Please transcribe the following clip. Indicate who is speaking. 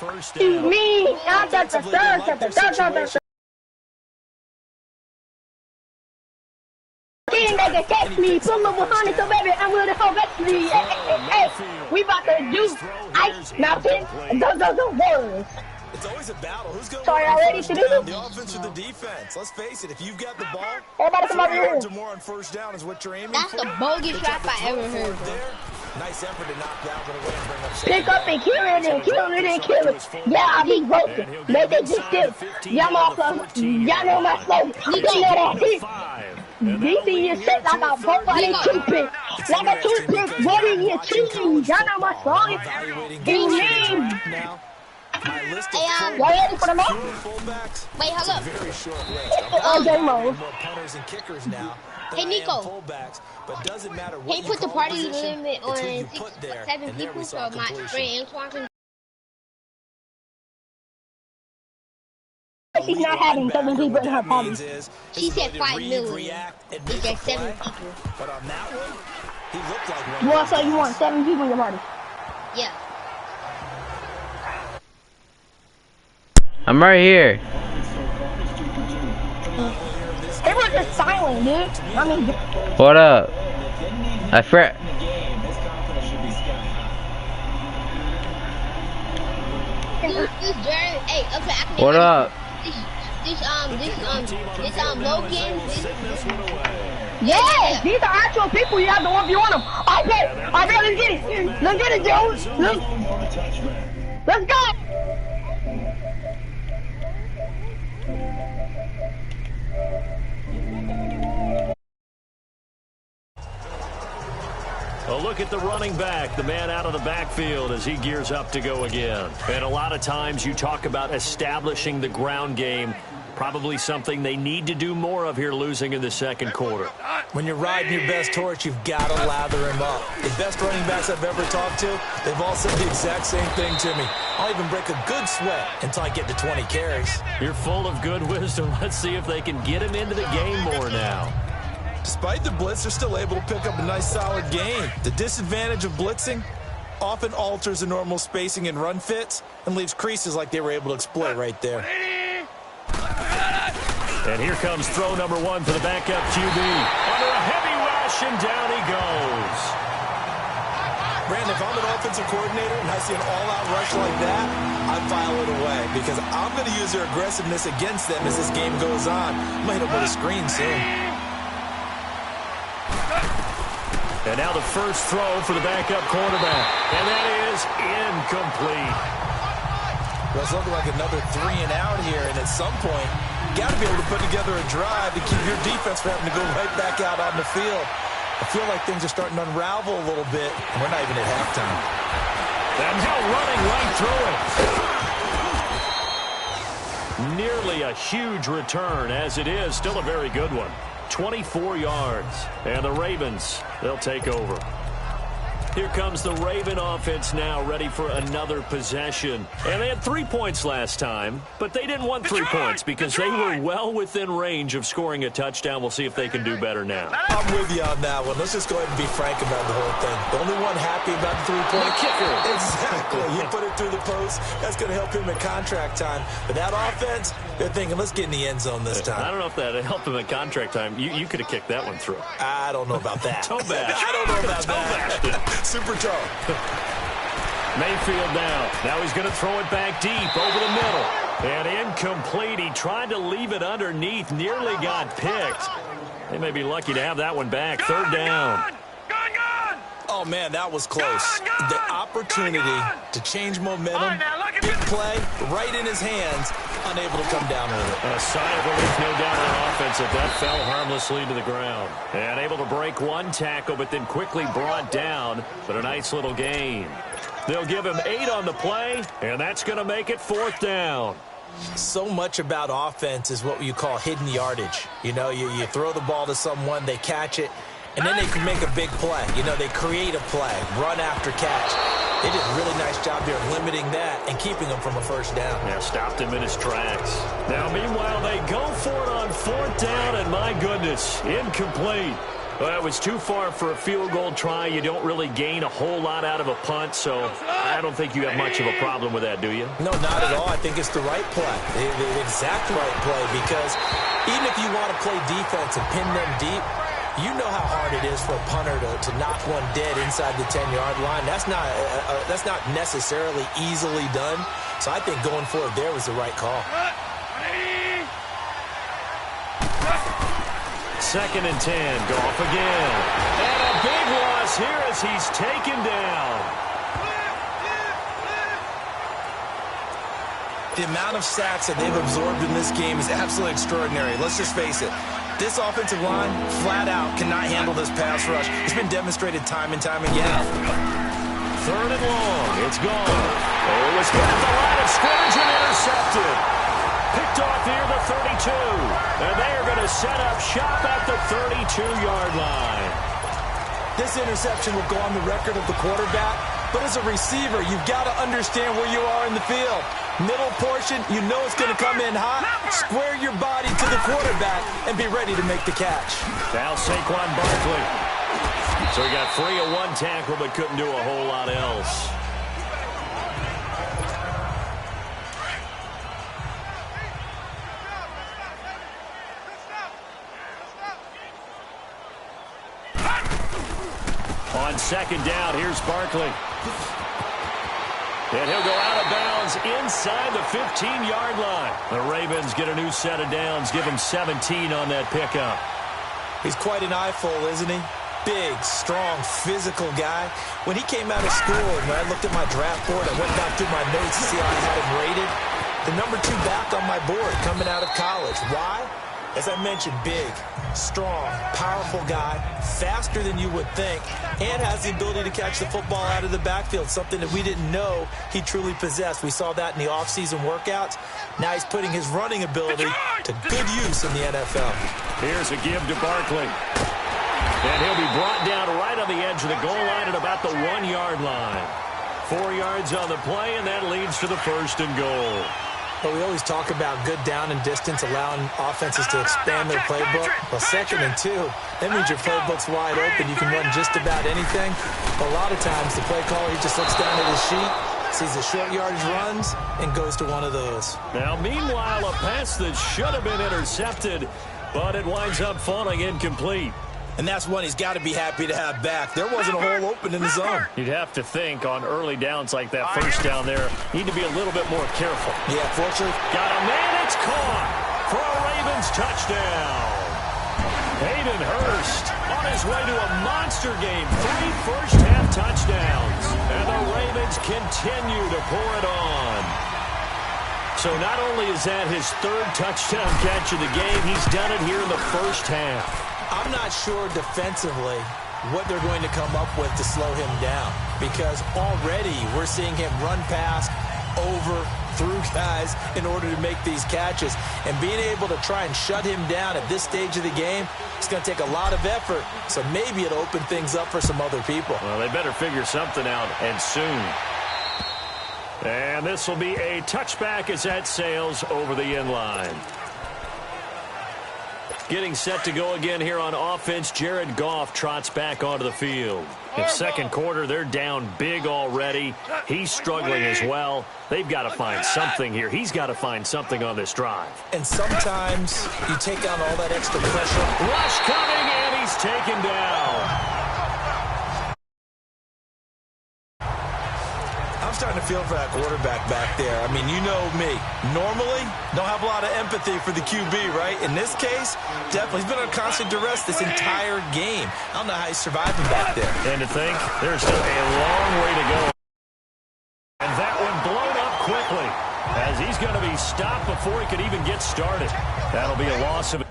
Speaker 1: first
Speaker 2: You
Speaker 1: down.
Speaker 2: mean they can catch me, pull up 100, so baby, I'm with the whole me. Hey, we about to do ice mountain, the words.
Speaker 1: It's always a battle. Who's going
Speaker 2: to win on first down?
Speaker 1: The offense or the defense? Let's face it, if you've got the ball,
Speaker 2: everybody come over here.
Speaker 1: More on first down is what you're aiming
Speaker 3: That's
Speaker 1: for.
Speaker 3: the bogus shot I ever heard.
Speaker 1: Nice effort to knock that one away and bring up
Speaker 2: pick up and kill it and kill it and kill it. Yeah, I'll be broken. Make it just kill. Y'all know my slogan. You know that. DC is shit like a boat on a toothpick. Like a toothpick, what in your cheese? Y'all know my slogan. You mean? Y'all ready for the match?
Speaker 3: Wait, hold up.
Speaker 2: Oh, game mode.
Speaker 3: Hey, Nico. Can you put the party limit on 7 people so my friend Antoine can...
Speaker 2: She's not having 7 people in her party.
Speaker 3: She said 5 million. It's at 7 people.
Speaker 2: Well, so you want 7 people in your party?
Speaker 3: Yeah.
Speaker 4: I'm right here.
Speaker 2: They were just silent, dude. I mean,
Speaker 4: What up? I fret.
Speaker 3: This Jerry, hey, okay, I can
Speaker 4: What up?
Speaker 3: This Logan.
Speaker 2: yes, these are actual people. You have to 1v1 them. I bet, let's get it. Let's get it, Jones. Let's go.
Speaker 5: A look at the running back, the man out of the backfield as he gears up to go again. And a lot of times you talk about establishing the ground game. Probably something they need to do more of here losing in the second quarter.
Speaker 1: When you're riding your best horse, you've got to lather him up. The best running backs I've ever talked to, they've all said the exact same thing to me. I'll even break a good sweat until I get to 20 carries.
Speaker 5: You're full of good wisdom. Let's see if they can get him into the game more now.
Speaker 1: Despite the blitz, they're still able to pick up a nice solid gain. The disadvantage of blitzing often alters the normal spacing and run fits and leaves creases like they were able to exploit right there.
Speaker 5: And here comes throw number 1 for the backup QB. Under a heavy rush, and down he goes.
Speaker 1: Brandon, if I'm an offensive coordinator and I see an all-out rush like that, I file it away because I'm going to use their aggressiveness against them as this game goes on. I'm going to hit them with a screen soon.
Speaker 5: And now the first throw for the backup quarterback. And that is incomplete.
Speaker 1: Well, it's looking like another 3 and out here, and at some point, you got to be able to put together a drive to keep your defense from having to go right back out on the field. I feel like things are starting to unravel a little bit, and we're not even at halftime.
Speaker 5: And now running right through it. Nearly a huge return, as it is still a very good one. 24 yards. And the Ravens, they'll take over. Here comes the Raven offense now, ready for another possession. And they had 3 points last time, but they didn't want 3 points because they were well within range of scoring a touchdown. We'll see if they can do better now.
Speaker 1: I'm with you on that one. Let's just go ahead and be frank about the whole thing. The only one happy about the 3-point
Speaker 5: kicker.
Speaker 1: Exactly. You put it through the post. That's going to help him at contract time. But that offense, they're thinking, let's get in the end zone this time.
Speaker 5: I don't know if that helped him at contract time. You could have kicked that one through.
Speaker 1: I don't know about that.
Speaker 5: Toe bash.
Speaker 1: I don't know about that. Super toe.
Speaker 5: Mayfield now he's going to throw it back deep over the middle. And incomplete. He tried to leave it underneath. Nearly got picked. They may be lucky to have that one back. Third down.
Speaker 1: Oh, man, that was close. The opportunity to change momentum, big play, right in his hands, unable to come down with it.
Speaker 5: A sigh of relief, no doubt, on offense that fell harmlessly to the ground. And able to break one tackle, but then quickly brought down. But a nice little gain. They'll give him 8 on the play, and that's going to make it 4th down.
Speaker 1: So much about offense is what you call hidden yardage. You know, you throw the ball to someone, they catch it, and then they can make a big play. You know, they create a play, run after catch. They did a really nice job there of limiting that and keeping him from a first down.
Speaker 5: Yeah, stopped him in his tracks. Now, meanwhile, they go for it on 4th down, and my goodness, incomplete. Well, it was too far for a field goal try. You don't really gain a whole lot out of a punt, so I don't think you have much of a problem with that, do you?
Speaker 1: No, not at all. I think it's the right play, the exact right play, because even if you want to play defense and pin them deep, you know how hard it is for a punter to knock one dead inside the 10-yard line. That's not necessarily easily done. So I think going for it there was the right call.
Speaker 5: 2nd and 10. Goff again. And a big loss here as he's taken down.
Speaker 1: The amount of sacks that they've absorbed in this game is absolutely extraordinary. Let's just face it. This offensive line, flat out, cannot handle this pass rush. It's been demonstrated time and time again.
Speaker 5: 3rd and long. It's gone. Oh, it was hit at the line of scrimmage and intercepted. Picked off near the 32. And they are going to set up shop at the 32-yard line.
Speaker 1: This interception will go on the record of the quarterback. But as a receiver, you've got to understand where you are in the field. Middle portion, you know it's going to come in hot. Square your body to the quarterback and be ready to make the catch.
Speaker 5: Now Saquon Barkley. So he got free of one tackle but couldn't do a whole lot else. On 2nd down, here's Barkley. And he'll go out of bounds inside the 15-yard line. The Ravens get a new set of downs, give him 17 on that pickup.
Speaker 1: He's quite an eyeful, isn't he? Big, strong, physical guy. When he came out of school, and when I looked at my draft board, I went back through my notes to see how I had him rated. The number 2 back on my board coming out of college. Why? As I mentioned, big, strong, powerful guy, faster than you would think, and has the ability to catch the football out of the backfield, something that we didn't know he truly possessed. We saw that in the offseason workouts. Now he's putting his running ability to good use in the NFL.
Speaker 5: Here's a give to Barkley. And he'll be brought down right on the edge of the goal line at about the 1-yard line. 4 yards on the play, and that leads to the 1st and goal.
Speaker 1: But we always talk about good down and distance, allowing offenses to expand their playbook. Well, 2nd and 2, that means your playbook's wide open. You can run just about anything. But a lot of times, the play caller, he just looks down at his sheet, sees the short yardage runs, and goes to one of those.
Speaker 5: Now, meanwhile, a pass that should have been intercepted, but it winds up falling incomplete.
Speaker 1: And that's one he's got to be happy to have back. There wasn't a hole open in the zone.
Speaker 5: You'd have to think on early downs like that 1st down there, need to be a little bit more careful.
Speaker 1: Yeah, fortunately.
Speaker 5: Got a man, it's caught for a Ravens touchdown. Hayden Hurst on his way to a monster game. 3 first-half touchdowns. And the Ravens continue to pour it on. So not only is that his 3rd touchdown catch of the game, he's done it here in the 1st half.
Speaker 1: I'm not sure defensively what they're going to come up with to slow him down, because already we're seeing him run past, over, through guys in order to make these catches. And being able to try and shut him down at this stage of the game, it's going to take a lot of effort. So maybe it'll open things up for some other people.
Speaker 5: Well, they better figure something out, and soon. And this will be a touchback as that sails over the end line. Getting set to go again here on offense, Jared Goff trots back onto the field. In 2nd quarter, they're down big already. He's struggling as well. They've got to find something here. He's got to find something on this drive.
Speaker 1: And sometimes you take on all that extra pressure.
Speaker 5: Rush coming, and he's taken down.
Speaker 1: I'm starting to feel for that quarterback back there. I mean, you know me. Normally, don't have a lot of empathy for the QB, right? In this case, definitely. He's been on constant duress this entire game. I don't know how he's surviving back there.
Speaker 5: And to think, there's still a long way to go. And that one blown up quickly as he's going to be stopped before he could even get started. That'll be a loss of